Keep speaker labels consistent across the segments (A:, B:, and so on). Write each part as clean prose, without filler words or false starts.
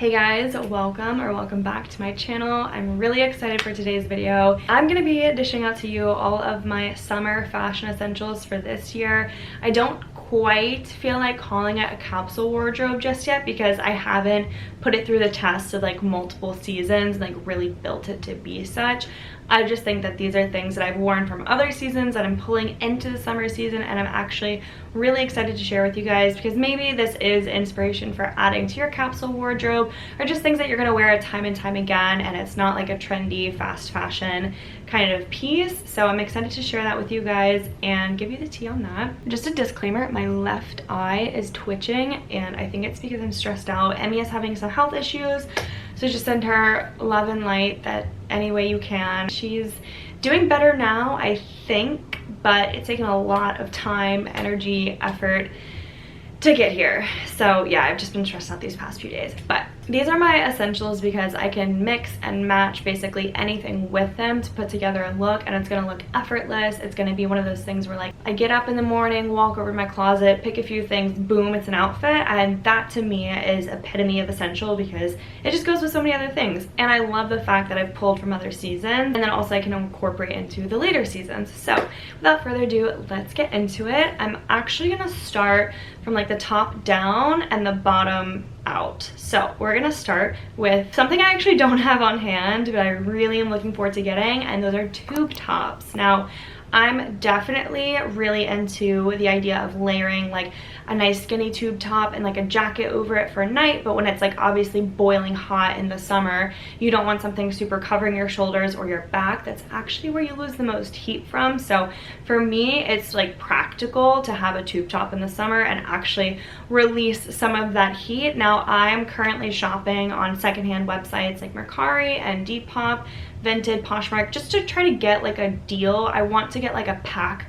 A: Hey guys, welcome back to my channel. I'm really excited for today's video. I'm gonna be dishing out to you all of my summer fashion essentials for this year. I don't quite feel like calling it a capsule wardrobe just yet because I haven't put it through the test of like multiple seasons and like really built it to be such. I just think that these are things that I've worn from other seasons that I'm pulling into the summer season, and I'm actually really excited to share with you guys because maybe this is inspiration for adding to your capsule wardrobe, or just things that you're gonna wear time and time again and it's not like a trendy fast fashion kind of piece. So I'm excited to share that with you guys and give you the tea on that. Just a disclaimer, my left eye is twitching and I think it's because I'm stressed out. Emmy is having some health issues, so just send her love and light that any way you can. She's doing better now, I think, but it's taken a lot of time, energy, effort to get here. So yeah, I've just been stressed out these past few days. But these are my essentials because I can mix and match basically anything with them to put together a look, and it's gonna look effortless. It's gonna be one of those things where like I get up in the morning, walk over to my closet, pick a few things, boom, it's an outfit. And that to me is epitome of essential because it just goes with so many other things. And I love the fact that I've pulled from other seasons and then also I can incorporate into the later seasons. So without further ado, let's get into it. I'm actually gonna start from like the top down and the bottom out. So we're gonna start with something I actually don't have on hand, but I really am looking forward to getting, and those are tube tops. Now, I'm definitely really into the idea of layering like a nice skinny tube top and like a jacket over it for a night, but when it's like obviously boiling hot in the summer, you don't want something super covering your shoulders or your back. That's actually where you lose the most heat from. So for me, it's like practical to have a tube top in the summer and actually release some of that heat. Now, I'm currently shopping on secondhand websites like Mercari and Depop, Vinted, Poshmark, just to try to get like a deal. I want to get like a pack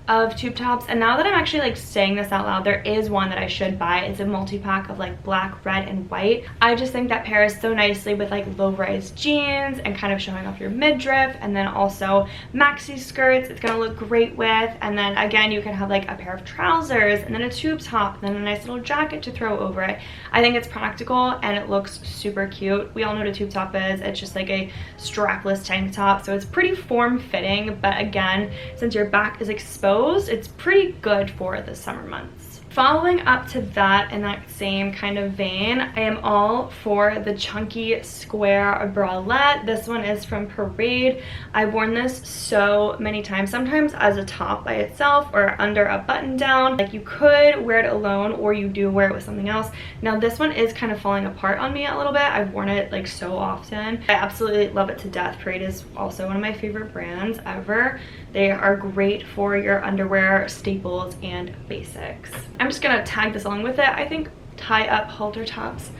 A: of tube tops, and now that I'm actually like saying this out loud, there is one that I should buy. It's a multi-pack of like black, red, and white. I just think that pairs so nicely with like low-rise jeans and kind of showing off your midriff, and then also maxi skirts it's gonna look great with. And then again, you can have like a pair of trousers and then a tube top and then a nice little jacket to throw over it. I think it's practical and it looks super cute. We all know what a tube top is. It's just like a strapless tank top, so it's pretty form-fitting, but again, since your back is exposed, it's pretty good for the summer months. Following up to that, in that same kind of vein, I am all for the chunky square bralette. This one is from Parade. I've worn this so many times, sometimes as a top by itself or under a button down. Like, you could wear it alone or you do wear it with something else. Now this one is kind of falling apart on me a little bit. I've worn it like so often. I absolutely love it to death. Parade is also one of my favorite brands ever. They are great for your underwear, staples, and basics. I'm just gonna tag this along with it. I think tie-up halter tops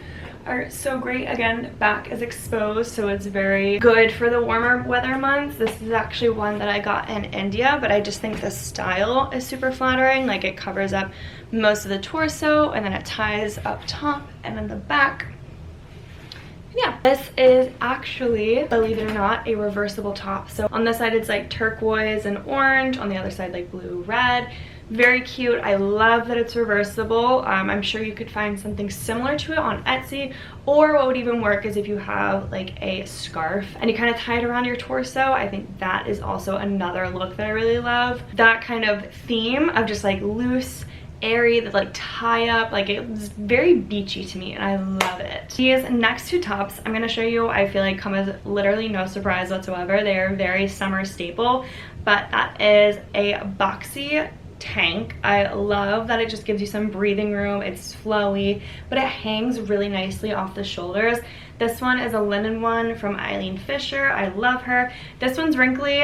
A: are so great. Again, back is exposed, so it's very good for the warmer weather months. This is actually one that I got in India, but I just think the style is super flattering. Like, it covers up most of the torso and then it ties up top and then the back. Yeah, this is actually, believe it or not, a reversible top. So on this side it's like turquoise and orange, on the other side like blue, red. Very cute. I love that it's reversible. I'm sure you could find something similar to it on Etsy, or what would even work is if you have like a scarf and you kind of tie it around your torso. I think that is also another look that I really love. That kind of theme of just like loose, airy, that like tie up, like it's very beachy to me and I love it. These next two tops I'm gonna show you, I feel like come as literally no surprise whatsoever. They are very summer staple, but that is a boxy tank. I love that it just gives you some breathing room. It's flowy, but it hangs really nicely off the shoulders. This one is a linen one from Eileen Fisher. I love her. This one's wrinkly.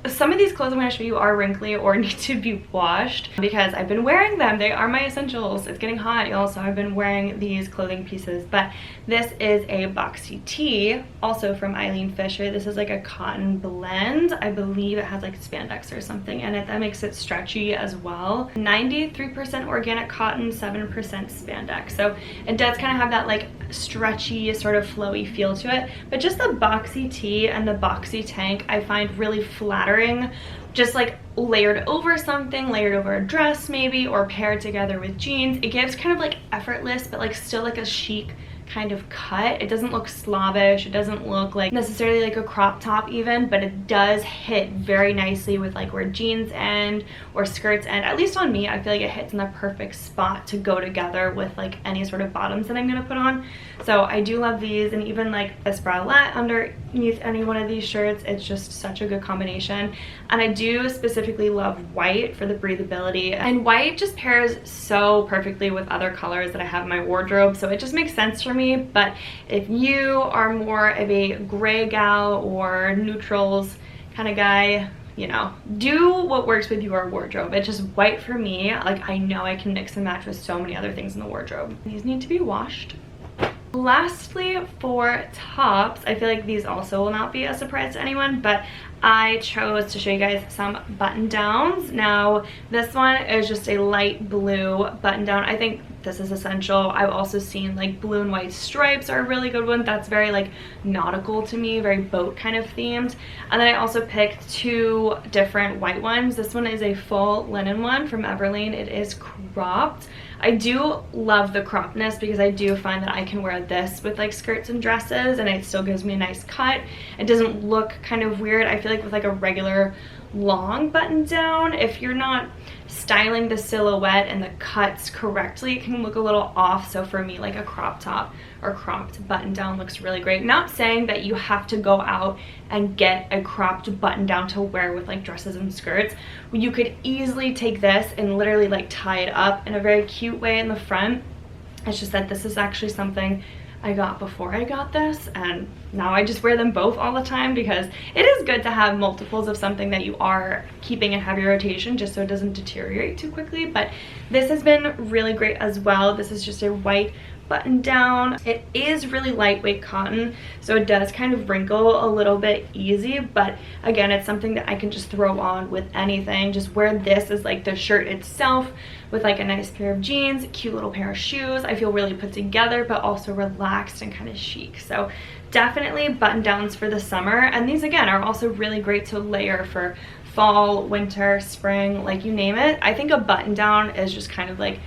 A: Some of these clothes I'm going to show you are wrinkly or need to be washed because I've been wearing them. They are my essentials. It's getting hot, y'all, so I've been wearing these clothing pieces. But this is a boxy tee, also from Eileen Fisher. This is like a cotton blend. I believe it has like spandex or something in it. That makes it stretchy as well. 93% organic cotton, 7% spandex. So it does kind of have that like stretchy sort of flowy feel to it, but just the boxy tee and the boxy tank I find really flattering, just like layered over something, layered over a dress maybe, or paired together with jeans. It gives kind of like effortless but like still like a chic kind of cut. It doesn't look slavish, it doesn't look like necessarily like a crop top even, but it does hit very nicely with like where jeans end or skirts end. At least on me, I feel like it hits in the perfect spot to go together with like any sort of bottoms that I'm gonna put on. So I do love these, and even like this bralette underneath any one of these shirts, it's just such a good combination. And I do specifically love white for the breathability, and white just pairs so perfectly with other colors that I have in my wardrobe, so it just makes sense for me. But if you are more of a gray gal or neutrals kind of guy, you know, do what works with your wardrobe. It's just white for me. Like, I know I can mix and match with so many other things in the wardrobe. These need to be washed. Lastly, for tops, I feel like these also will not be a surprise to anyone, but I chose to show you guys some button downs. Now, this one is just a light blue button down. I think this is essential. I've also seen like blue and white stripes are a really good one. That's very like nautical to me, very boat kind of themed. And then I also picked two different white ones. This one is a full linen one from Everlane. It is cropped. I do love the croppedness because I do find that I can wear this with like skirts and dresses and it still gives me a nice cut. It doesn't look kind of weird. I feel like with like a regular long button down, if you're not styling the silhouette and the cuts correctly, it can look a little off. So for me, like a crop top or cropped button down looks really great. Not saying that you have to go out and get a cropped button down to wear with like dresses and skirts. You could easily take this and literally like tie it up in a very cute way in the front. It's just that this is actually something I got before I got this, and now I just wear them both all the time because it is good to have multiples of something that you are keeping in heavy rotation just so it doesn't deteriorate too quickly. But this has been really great as well. This is just a white button down. It is really lightweight cotton, so it does kind of wrinkle a little bit easy, but again, it's something that I can just throw on with anything. Just wear this as like the shirt itself with like a nice pair of jeans, cute little pair of shoes. I feel really put together but also relaxed and kind of chic. So definitely button downs for the summer, and these again are also really great to layer for fall, winter, spring, like you name it. I think a button down is just kind of like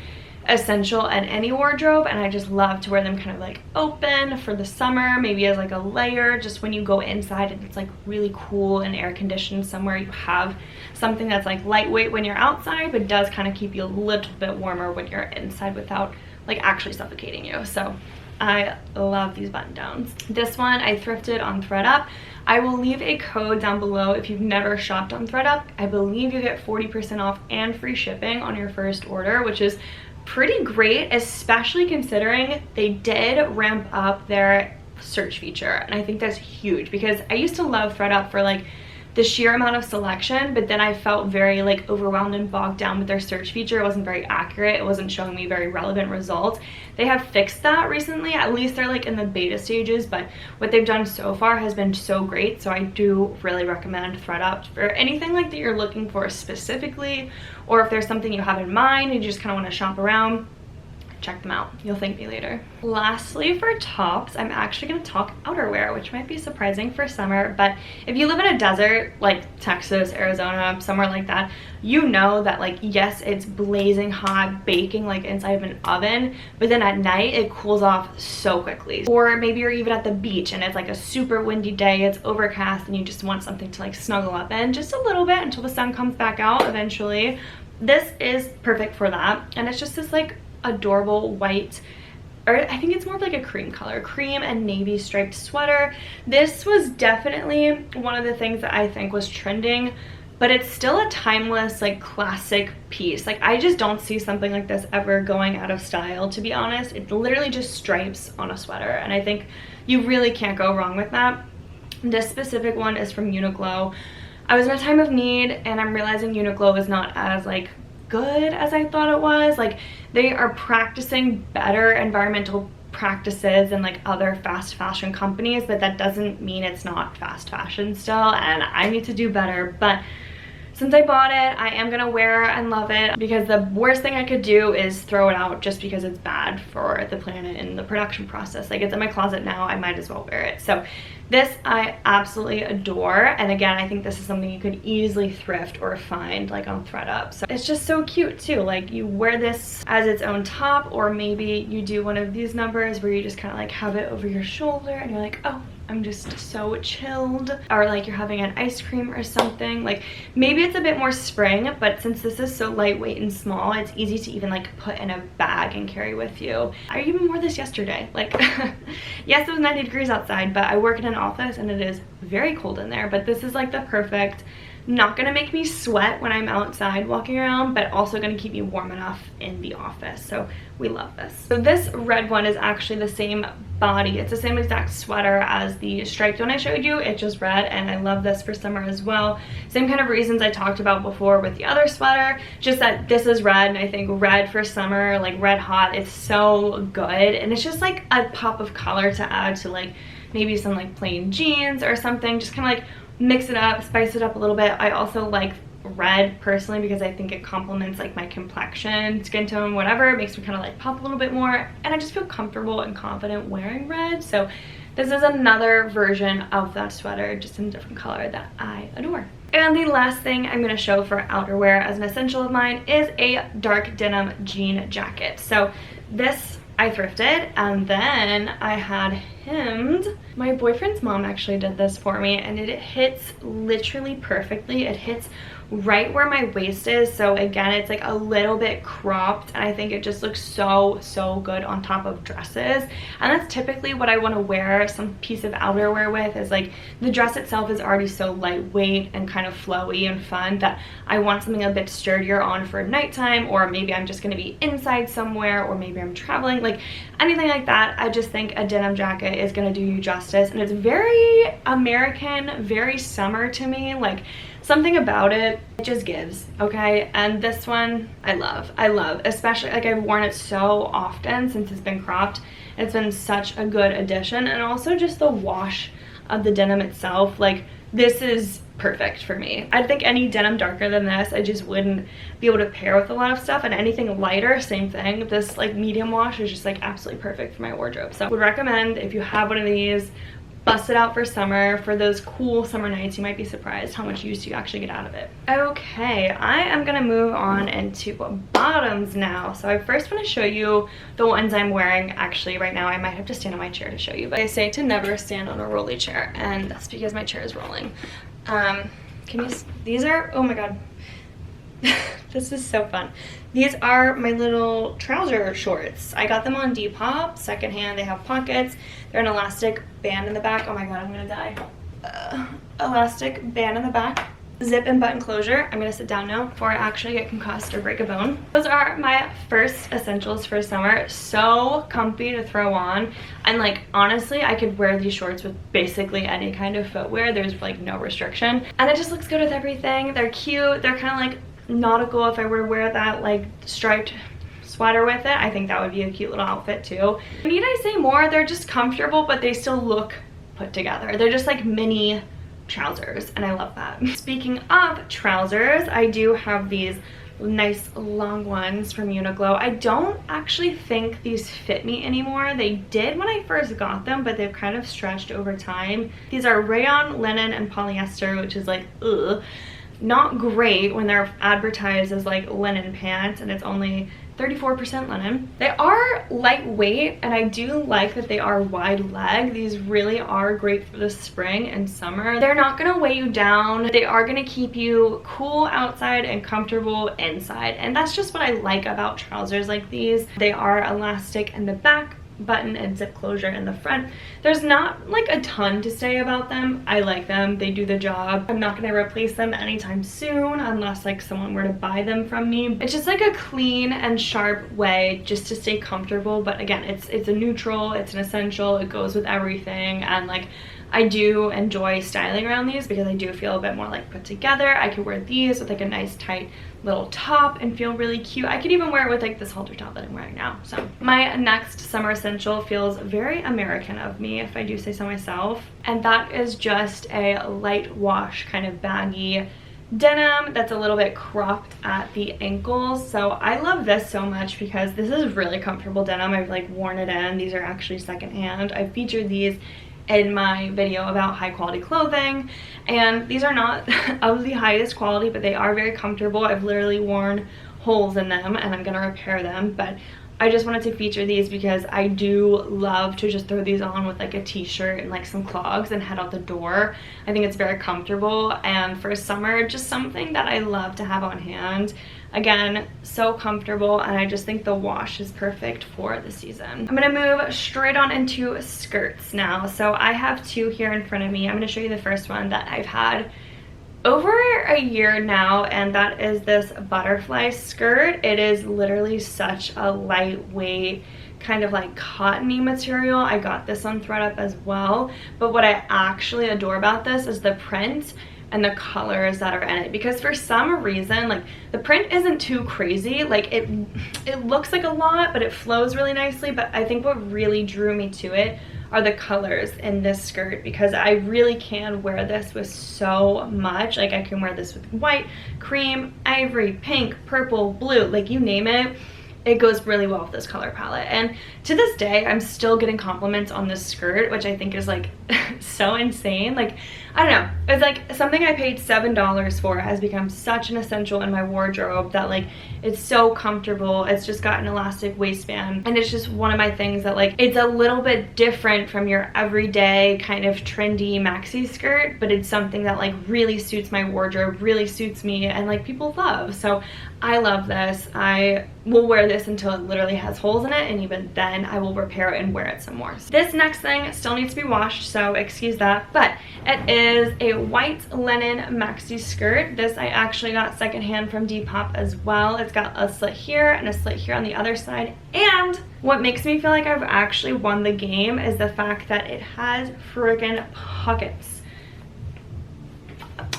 A: essential in any wardrobe, and I just love to wear them kind of like open for the summer, maybe as like a layer, just when you go inside and it's like really cool and air conditioned somewhere. You have something that's like lightweight when you're outside but does kind of keep you a little bit warmer when you're inside without like actually suffocating you. So I love these button downs. This one I thrifted on ThredUp. I will leave a code down below if you've never shopped on ThredUp. I believe you get 40% off and free shipping on your first order, which is pretty great, especially considering they did ramp up their search feature. And I think that's huge because I used to love ThredUp for like the sheer amount of selection, but then I felt very like overwhelmed and bogged down with their search feature. It wasn't very accurate. It wasn't showing me very relevant results. They have fixed that recently. At least they're like in the beta stages, but what they've done so far has been so great. So I do really recommend ThredUp for anything like that you're looking for specifically, or if there's something you have in mind and you just kind of want to shop around, check them out. You'll thank me later. Lastly, for tops, I'm actually going to talk outerwear, which might be surprising for summer, but if you live in a desert like Texas, Arizona, somewhere like that, you know that like, yes, it's blazing hot, baking like inside of an oven, but then at night it cools off so quickly. Or maybe you're even at the beach and it's like a super windy day, it's overcast, and you just want something to like snuggle up in just a little bit until the sun comes back out eventually. This is perfect for that, and it's just this like adorable white, or I think it's more of like a cream color, cream and navy striped sweater. This was definitely one of the things that I think was trending, but it's still a timeless like classic piece. Like, I just don't see something like this ever going out of style, to be honest. It's literally just stripes on a sweater, and I think you really can't go wrong with that. This specific one is from Uniqlo. I was in a time of need, and I'm realizing Uniqlo is not as like good as I thought it was. Like, they are practicing better environmental practices than like other fast fashion companies, but that doesn't mean it's not fast fashion still, and I need to do better. But since I bought it, I am gonna wear and love it, because the worst thing I could do is throw it out just because it's bad for the planet and the production process. Like, it's in my closet now, I might as well wear it. So this I absolutely adore, and again, I think this is something you could easily thrift or find like on ThredUp. So it's just so cute too. Like, you wear this as its own top, or maybe you do one of these numbers where you just kind of like have it over your shoulder and you're like, oh, I'm just so chilled. Or like you're having an ice cream or something. Like, maybe it's a bit more spring, but since this is so lightweight and small, it's easy to even like put in a bag and carry with you. I even wore this yesterday. Like, yes, it was 90 degrees outside, but I work in an office and it is very cold in there. But this is like the perfect, not gonna make me sweat when I'm outside walking around, but also gonna keep me warm enough in the office. So we love this. So this red one is actually the same body. It's the same exact sweater as the striped one I showed you. It's just red, and I love this for summer as well. Same kind of reasons I talked about before with the other sweater, just that this is red, and I think red for summer, like red hot, it's so good. And it's just like a pop of color to add to like maybe some like plain jeans or something. Just kind of like mix it up, spice it up a little bit. I also like red personally because I think it complements like my complexion, skin tone, whatever. It makes me kind of like pop a little bit more, and I just feel comfortable and confident wearing red. So this is another version of that sweater, just in a different color, that I adore. And the last thing I'm going to show for outerwear as an essential of mine is a dark denim jean jacket. So this I thrifted, and then I had hemmed. My boyfriend's mom actually did this for me, and it hits literally perfectly. It hits right where my waist is, so again, it's like a little bit cropped, and I think it just looks so good on top of dresses. And that's typically what I want to wear some piece of outerwear with, is like the dress itself is already so lightweight and kind of flowy and fun that I want something a bit sturdier on for nighttime, or maybe I'm just going to be inside somewhere, or maybe I'm traveling, like anything like that. I just think a denim jacket is going to do you justice, and it's very American, very summer to me. Like, something about it just gives, okay? And this one I love, especially like I've worn it so often since it's been cropped. It's been such a good addition, and also just the wash of the denim itself, like this is perfect for me. I think any denim darker than this I just wouldn't be able to pair with a lot of stuff, and anything lighter, same thing. This like medium wash is just like absolutely perfect for my wardrobe. So would recommend, if you have one of these, bust it out for summer. For those cool summer nights, you might be surprised how much use you actually get out of it. Okay, I am gonna move on into bottoms now. So I first want to show you the ones I'm wearing. Actually, right now I might have to stand on my chair to show you, but I say to never stand on a rolly chair, and that's because my chair is rolling. These are, oh my god, this is so fun. These are my little trouser shorts. I got them on Depop, secondhand. They have pockets. They're an elastic band in the back. Oh my god, I'm gonna die. Elastic band in the back. Zip and button closure. I'm gonna sit down now before I actually get concussed or break a bone. Those are my first essentials for summer. So comfy to throw on. And like, honestly, I could wear these shorts with basically any kind of footwear. There's like no restriction. And it just looks good with everything. They're cute. They're kind of like nautical. If I were to wear that like striped sweater with it, I think that would be a cute little outfit too. Need I say more? They're just comfortable, but they still look put together. They're just like mini trousers, and I love that. Speaking of trousers, I do have these nice long ones from Uniqlo. I don't actually think these fit me anymore. They did when I first got them, but they've kind of stretched over time. These are rayon, linen, and polyester, which is like, ugh, not great when they're advertised as like linen pants, and it's only 34% linen. They are lightweight, and I do like that they are wide leg. These really are great for the spring and summer. They're not gonna weigh you down. They are gonna keep you cool outside and comfortable inside, and that's just what I like about trousers like these. They are elastic in the back, button and zip closure in the front. There's not like a ton to say about them. I like them. They do the job. I'm not going to replace them anytime soon unless like someone were to buy them from me. It's just like a clean and sharp way just to stay comfortable, but again, it's a neutral, it's an essential, it goes with everything. And like, I do enjoy styling around these because I do feel a bit more like put together. I could wear these with like a nice tight little top and feel really cute. I could even wear it with like this halter top that I'm wearing now. So my next summer essential feels very American of me, if I do say so myself, and that is just a light wash kind of baggy denim that's a little bit cropped at the ankles. So I love this so much because this is really comfortable denim. I've like worn it in. These are actually secondhand. I featured these in my video about high quality clothing, and these are not of the highest quality, but they are very comfortable. I've literally worn holes in them and I'm gonna repair them, but I just wanted to feature these because I do love to just throw these on with like a t-shirt and like some clogs and head out the door. I think it's very comfortable, and for summer, just something that I love to have on hand. Again, so comfortable, and I just think the wash is perfect for the season. I'm gonna move straight on into skirts now. So I have two here in front of me. I'm gonna show you the first one that I've had over a year now, and that is this butterfly skirt. It is literally such a lightweight kind of like cottony material. I got this on ThredUp as well, but what I actually adore about this is the print and the colors that are in it, because for some reason like the print isn't too crazy. Like it looks like a lot, but it flows really nicely. But I think what really drew me to it are the colors in this skirt, because I really can wear this with so much. Like I can wear this with white, cream, ivory, pink, purple, blue, like you name it. It goes really well with this color palette. And to this day, I'm still getting compliments on this skirt, which I think is like so insane. Like, I don't know, it's like something I paid $7 for has become such an essential in my wardrobe that like it's so comfortable. It's just got an elastic waistband, and it's just one of my things that like it's a little bit different from your everyday kind of trendy maxi skirt, but it's something that like really suits my wardrobe, really suits me, and like people love. So I love this. I will wear this until it literally has holes in it, and even then I will repair it and wear it some more. This next thing still needs to be washed, so excuse that, but it is a white linen maxi skirt. This I actually got secondhand from Depop as well. It's got a slit here and a slit here on the other side, and what makes me feel like I've actually won the game is the fact that it has freaking pockets.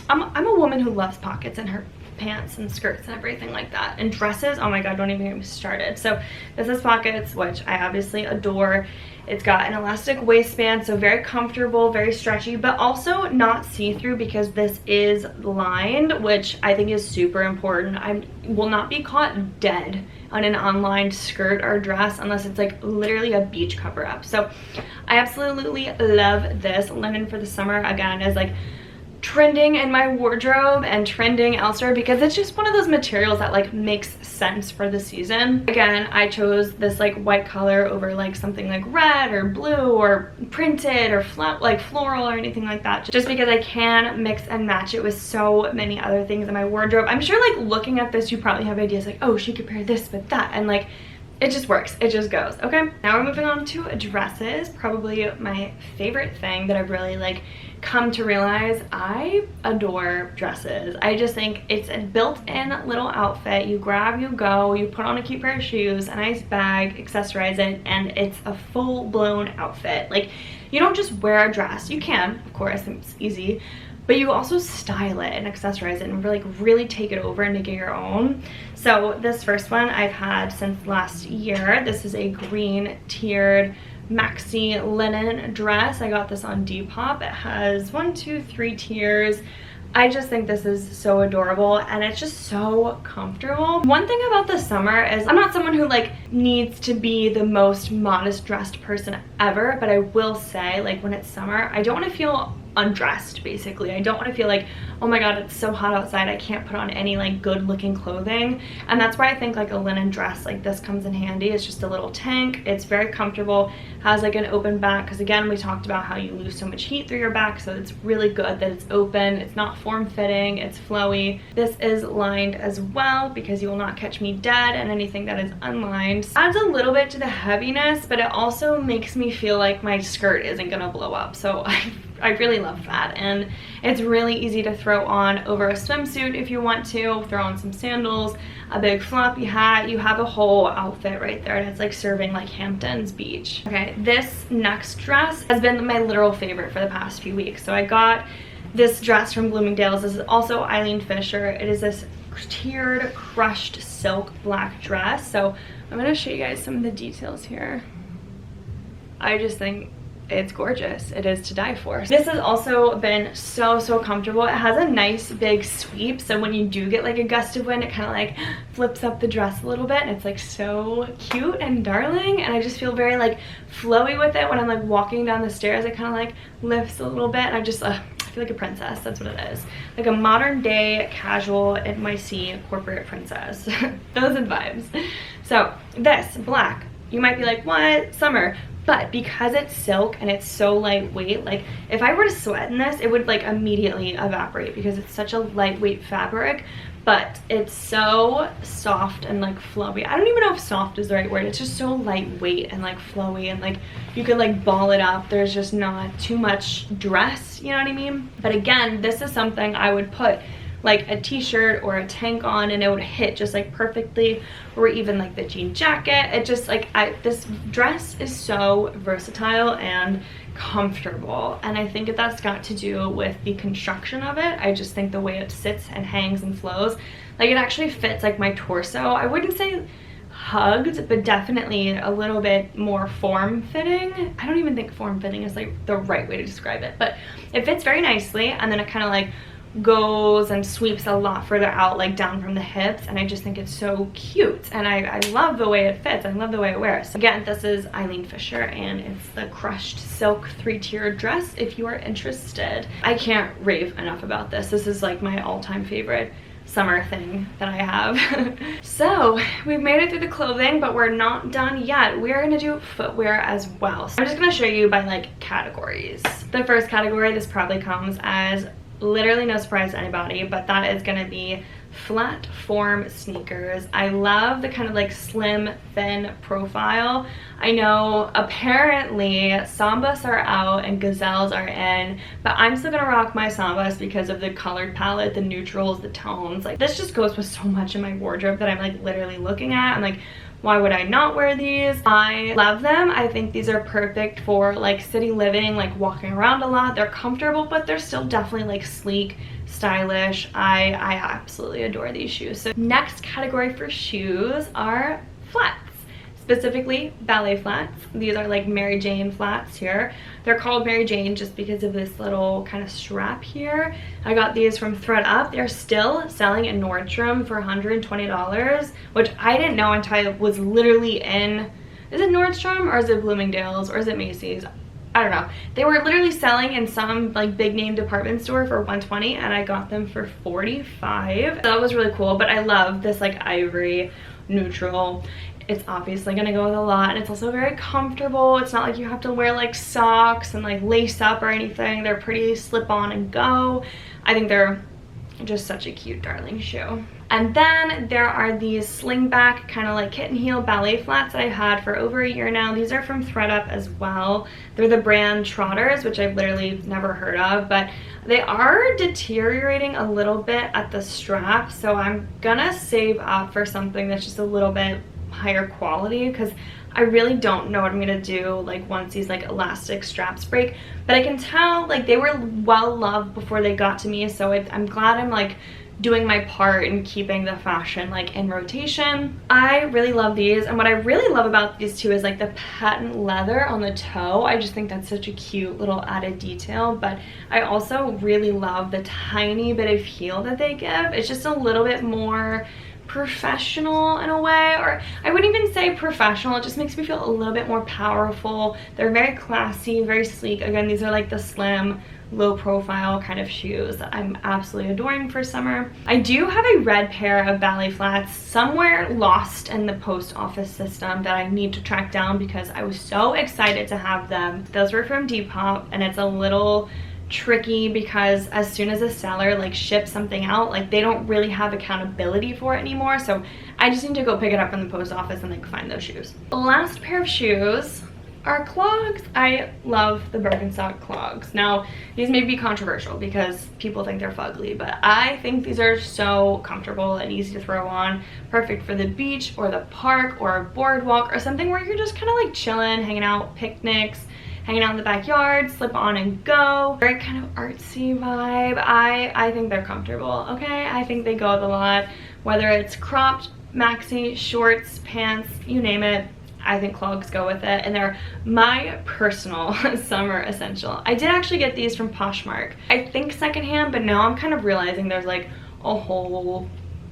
A: I'm a woman who loves pockets in her pants and skirts and everything like that, and dresses, oh my god, don't even get me started. So this has pockets, which I obviously adore. It's got an elastic waistband, so very comfortable, very stretchy, but also not see-through because this is lined, which I think is super important. I will not be caught dead on an unlined skirt or dress unless it's like literally a beach cover-up. So I absolutely love this. Linen for the summer, again, is like trending in my wardrobe and trending elsewhere because it's just one of those materials that like makes sense for the season. Again, I chose this like white color over like something like red or blue or printed or like floral or anything like that, just because I can mix and match it with so many other things in my wardrobe. I'm sure like looking at this you probably have ideas like, oh, she could pair this with that, and like it just works, it just goes. Okay, now we're moving on to dresses. Probably my favorite thing that I've really like come to realize. I adore dresses. I just think it's a built-in little outfit. You grab, you go, you put on a cute pair of shoes, a nice bag, accessorize it, and it's a full-blown outfit. Like, you don't just wear a dress. You can, of course, it's easy, but you also style it and accessorize it and really take it over and make it your own. So this first one I've had since last year. This is a green tiered maxi linen dress. I got this on Depop. It has 1, 2, 3 tiers. I just think this is so adorable, and it's just so comfortable. One thing about the summer is I'm not someone who like needs to be the most modest dressed person ever, but I will say, like, when it's summer, I don't want to feel undressed. Basically, I don't want to feel like, oh my god, it's so hot outside, I can't put on any like good looking clothing. And that's why I think like a linen dress like this comes in handy. It's just a little tank, it's very comfortable, has like an open back, because again, we talked about how you lose so much heat through your back, so it's really good that it's open. It's not form-fitting, it's flowy. This is lined as well because you will not catch me dead in anything that is unlined. Adds a little bit to the heaviness, but it also makes me feel like my skirt isn't gonna blow up. So I really love that, and it's really easy to throw on over a swimsuit if you want to. Throw on some sandals, a big floppy hat. You have a whole outfit right there, and it's like serving like Hamptons Beach. Okay, this next dress has been my literal favorite for the past few weeks. So I got this dress from Bloomingdale's. This is also Eileen Fisher. It is this tiered crushed silk black dress. So I'm gonna show you guys some of the details here. I just think it's gorgeous. It is to die for. This has also been so comfortable. It has a nice big sweep, so when you do get like a gust of wind, it kind of like flips up the dress a little bit, and it's like so cute and darling, and I just feel very like flowy with it. When I'm like walking down the stairs, it kind of like lifts a little bit, and I just I feel like a princess. That's what it is. Like a modern day casual NYC corporate princess. Those are vibes. So this black, you might be like, what? Summer. But because it's silk and it's so lightweight, like if I were to sweat in this, it would like immediately evaporate because it's such a lightweight fabric, but it's so soft and like flowy. I don't even know if soft is the right word. It's just so lightweight and like flowy, and like you could like ball it up. There's just not too much dress, you know what I mean? But again, this is something I would put like a t-shirt or a tank on, and it would hit just like perfectly, or even like the jean jacket. It just like, this dress is so versatile and comfortable, and I think that's got to do with the construction of it. I just think the way it sits and hangs and flows, like it actually fits like my torso. I wouldn't say hugged, but definitely a little bit more form-fitting. I don't even think form-fitting is like the right way to describe it, but it fits very nicely, and then it kind of like goes and sweeps a lot further out, like down from the hips, and I just think it's so cute, and I love the way it fits. I love the way it wears. Again, this is Eileen Fisher, and it's the crushed silk 3-tiered dress if you are interested. I can't rave enough about this. This is like my all-time favorite summer thing that I have. So we've made it through the clothing, but we're not done yet. We're gonna do footwear as well. So I'm just gonna show you by like categories. The first category, this probably comes as literally no surprise to anybody, but that is gonna be flat form sneakers. I love the kind of like slim thin profile. I know apparently Sambas are out and gazelles are in, but I'm still gonna rock my Sambas because of the colored palette, the neutrals, the tones. Like this just goes with so much in my wardrobe that I'm like literally looking at. I'm like, why would I not wear these? I love them. I think these are perfect for like city living, like walking around a lot. They're comfortable, but they're still definitely like sleek, stylish. I absolutely adore these shoes. So next category for shoes are flats. Specifically ballet flats. These are like Mary Jane flats here. They're called Mary Jane just because of this little kind of strap here. I got these from ThredUp. They're still selling in Nordstrom for $120, which I didn't know until I was literally in, is it Nordstrom or is it Bloomingdale's or is it Macy's? I don't know. They were literally selling in some like big name department store for $120, and I got them for $45. So that was really cool, but I love this like ivory neutral. It's obviously gonna go with a lot, and it's also very comfortable. It's not like you have to wear like socks and like lace up or anything. They're pretty slip on and go. I think they're just such a cute darling shoe. And then there are these slingback kind of like kitten heel ballet flats that I've had for over a year now. These are from ThredUp as well. They're the brand Trotters, which I've literally never heard of, but they are deteriorating a little bit at the strap, so I'm gonna save up for something that's just a little bit higher quality, because I really don't know what I'm gonna do like once these like elastic straps break. But I can tell like they were well loved before they got to me, so I'm glad I'm like doing my part in keeping the fashion like in rotation. I really love these, and what I really love about these two is like the patent leather on the toe. I just think that's such a cute little added detail, but I also really love the tiny bit of heel that they give. It's just a little bit more professional in a way, or I wouldn't even say professional. It just makes me feel a little bit more powerful. They're very classy, very sleek. Again, these are like the slim, low profile kind of shoes that I'm absolutely adoring for summer. I do have a red pair of ballet flats somewhere lost in the post office system that I need to track down because I was so excited to have them. Those were from Depop, and it's a little tricky because as soon as a seller like ships something out, like they don't really have accountability for it anymore, so I just need to go pick it up in the post office and like find those shoes. The last pair of shoes are clogs. I love the Birkenstock clogs. Now these may be controversial because people think they're fugly, but I think these are so comfortable and easy to throw on, perfect for the beach or the park or a boardwalk or something where you're just kind of like chilling, hanging out, picnics, hanging out in the backyard, slip on and go. Very kind of artsy vibe. I think they're comfortable, okay? I think they go with a lot, whether it's cropped, maxi, shorts, pants, you name it. I think clogs go with it, and they're my personal summer essential. I did actually get these from Poshmark, I think secondhand, but now I'm kind of realizing there's like a whole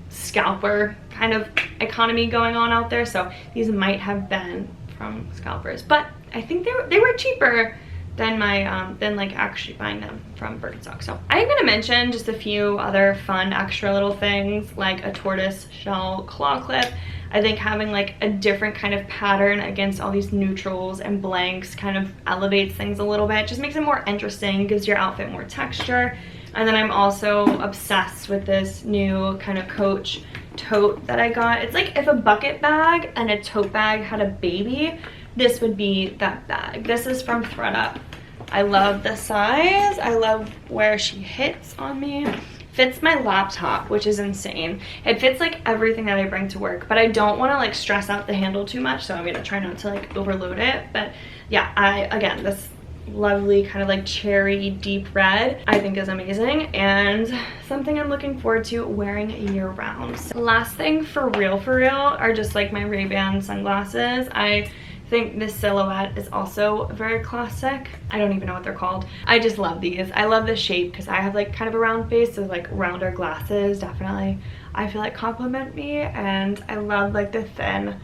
A: scalper kind of economy going on out there, so these might have been from scalpers, but I think they were cheaper than my than like actually buying them from Birkenstock. So I'm gonna mention just a few other fun extra little things, like a tortoise shell claw clip. I think having like a different kind of pattern against all these neutrals and blanks kind of elevates things a little bit, just makes it more interesting, gives your outfit more texture. And then I'm also obsessed with this new kind of Coach tote that I got. It's like if a bucket bag and a tote bag had a baby, this would be that bag. This is from ThredUp. I love the size. I love where she hits on me. Fits my laptop, which is insane. It fits like everything that I bring to work, but I don't want to like stress out the handle too much, so I'm gonna try not to like overload it. But yeah, again, this lovely kind of like cherry deep red I think is amazing, and something I'm looking forward to wearing year round. So last thing for real are just like my Ray-Ban sunglasses. I think this silhouette is also very classic. I don't even know what they're called. I just love these. I love the shape because I have like kind of a round face, so like rounder glasses definitely I feel like compliment me, and I love like the thin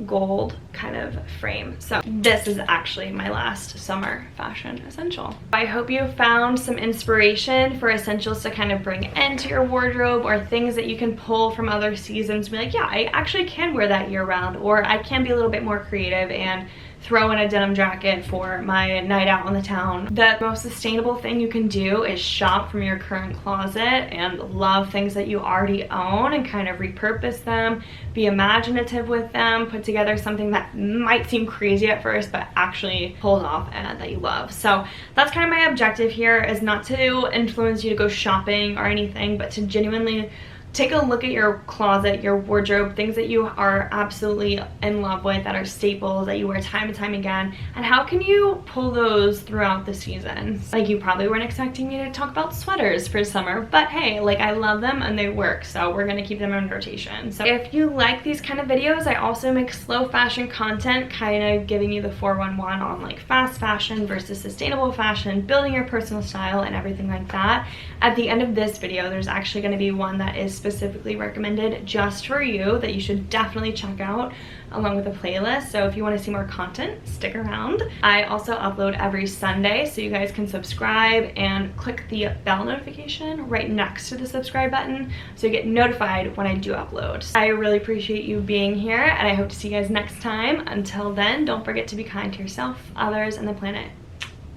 A: gold kind of frame. So this is actually my last summer fashion essential. I hope you found some inspiration for essentials to kind of bring into your wardrobe, or things that you can pull from other seasons and be like, yeah, I actually can wear that year round, or I can be a little bit more creative and throw in a denim jacket for my night out on the town. The most sustainable thing you can do is shop from your current closet and love things that you already own and kind of repurpose them, be imaginative with them, put together something that might seem crazy at first but actually pulls off and that you love. So that's kind of my objective here, is not to influence you to go shopping or anything, but to genuinely take a look at your closet, your wardrobe, things that you are absolutely in love with, that are staples, that you wear time and time again, and how can you pull those throughout the season. Like, you probably weren't expecting me to talk about sweaters for summer, but hey, like, I love them and they work, so we're gonna keep them in rotation. So if you like these kind of videos, I also make slow fashion content, kind of giving you the 411 on like fast fashion versus sustainable fashion, building your personal style and everything like that. At the end of this video, there's actually going to be one that is specifically recommended just for you that you should definitely check out, along with a playlist. So if you want to see more content, stick around. I also upload every Sunday, so you guys can subscribe and click the bell notification right next to the subscribe button so you get notified when I do upload. I really appreciate you being here, and I hope to see you guys next time. Until then, don't forget to be kind to yourself, others, and the planet.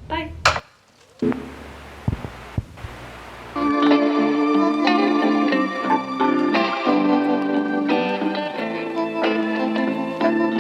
A: Bye.